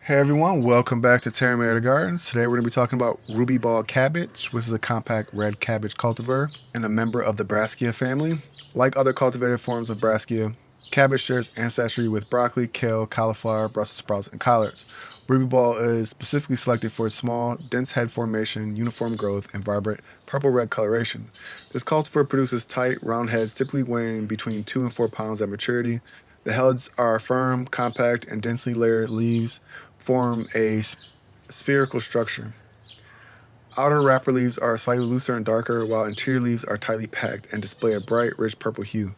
Hey everyone, welcome back to Terminator Gardens. Today we're going to be talking about Ruby Ball Cabbage, which is a compact red cabbage cultivar and a member of the Brassica family. Like other cultivated forms of Brassica, cabbage shares ancestry with broccoli, kale, cauliflower, Brussels sprouts, and collards. Ruby Ball is specifically selected for its small, dense head formation, uniform growth, and vibrant purple-red coloration. This cultivar produces tight, round heads typically weighing between 2 and 4 pounds at maturity. The heads are firm, compact, and densely layered leaves form a spherical structure. Outer wrapper leaves are slightly looser and darker, while interior leaves are tightly packed and display a bright, rich purple hue.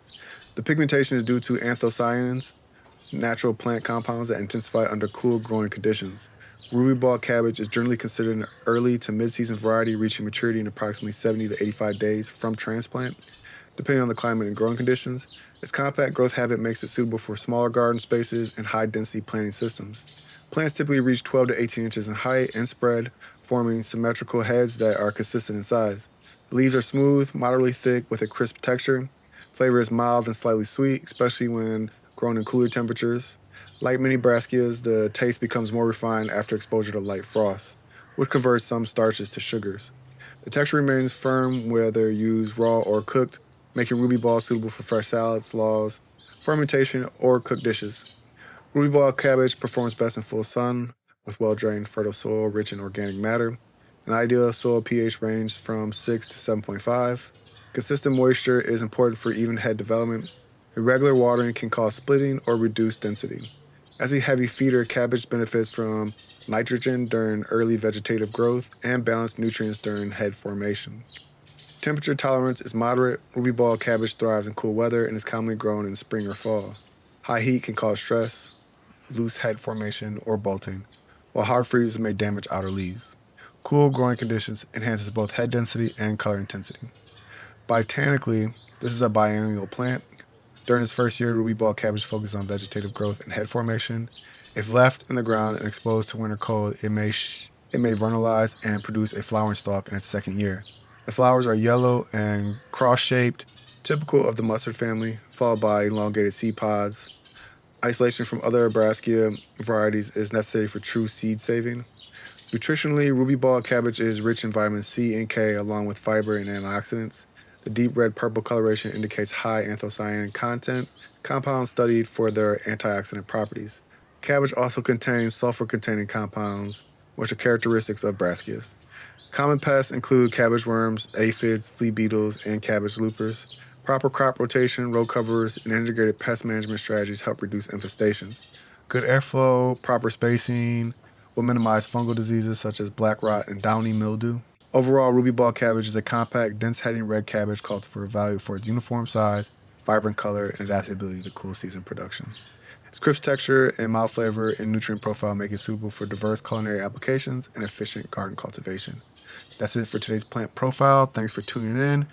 The pigmentation is due to anthocyanins, natural plant compounds that intensify under cool growing conditions. Ruby ball cabbage is generally considered an early to mid-season variety, reaching maturity in approximately 70 to 85 days from transplant, depending on the climate and growing conditions. Its compact growth habit makes it suitable for smaller garden spaces and high-density planting systems. Plants typically reach 12 to 18 inches in height and spread, forming symmetrical heads that are consistent in size. The leaves are smooth, moderately thick, with a crisp texture. Flavor is mild and slightly sweet, especially when grown in cooler temperatures. Like many brassicas, the taste becomes more refined after exposure to light frost, which converts some starches to sugars. The texture remains firm whether used raw or cooked, making Ruby Ball suitable for fresh salads, slaws, fermentation, or cooked dishes. Ruby Ball cabbage performs best in full sun, with well-drained, fertile soil rich in organic matter. An ideal soil pH range from 6 to 7.5. Consistent moisture is important for even head development. Irregular watering can cause splitting or reduce density. As a heavy feeder, cabbage benefits from nitrogen during early vegetative growth and balanced nutrients during head formation. Temperature tolerance is moderate. Ruby ball cabbage thrives in cool weather and is commonly grown in spring or fall. High heat can cause stress, loose head formation, or bolting, while hard freezes may damage outer leaves. Cool growing conditions enhances both head density and color intensity. Botanically, this is a biennial plant. During its first year, ruby ball cabbage focuses on vegetative growth and head formation. If left in the ground and exposed to winter cold, it may vernalize and produce a flowering stalk in its second year. The flowers are yellow and cross-shaped, typical of the mustard family, followed by elongated seed pods. Isolation from other Brassica varieties is necessary for true seed saving. Nutritionally, ruby ball cabbage is rich in vitamin C and K along with fiber and antioxidants. The deep red purple coloration indicates high anthocyanin content, compounds studied for their antioxidant properties. Cabbage also contains sulfur-containing compounds, which are characteristics of brassicas. Common pests include cabbage worms, aphids, flea beetles, and cabbage loopers. Proper crop rotation, row covers, and integrated pest management strategies help reduce infestations. Good airflow, proper spacing will minimize fungal diseases such as black rot and downy mildew. Overall, ruby ball cabbage is a compact, dense-heading red cabbage cultivar valued for its uniform size, vibrant color, and adaptability to cool season production. Its crisp texture and mild flavor and nutrient profile make it suitable for diverse culinary applications and efficient garden cultivation. That's it for today's plant profile. Thanks for tuning in.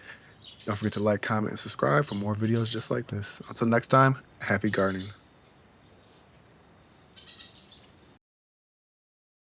Don't forget to like, comment, and subscribe for more videos just like this. Until next time, happy gardening.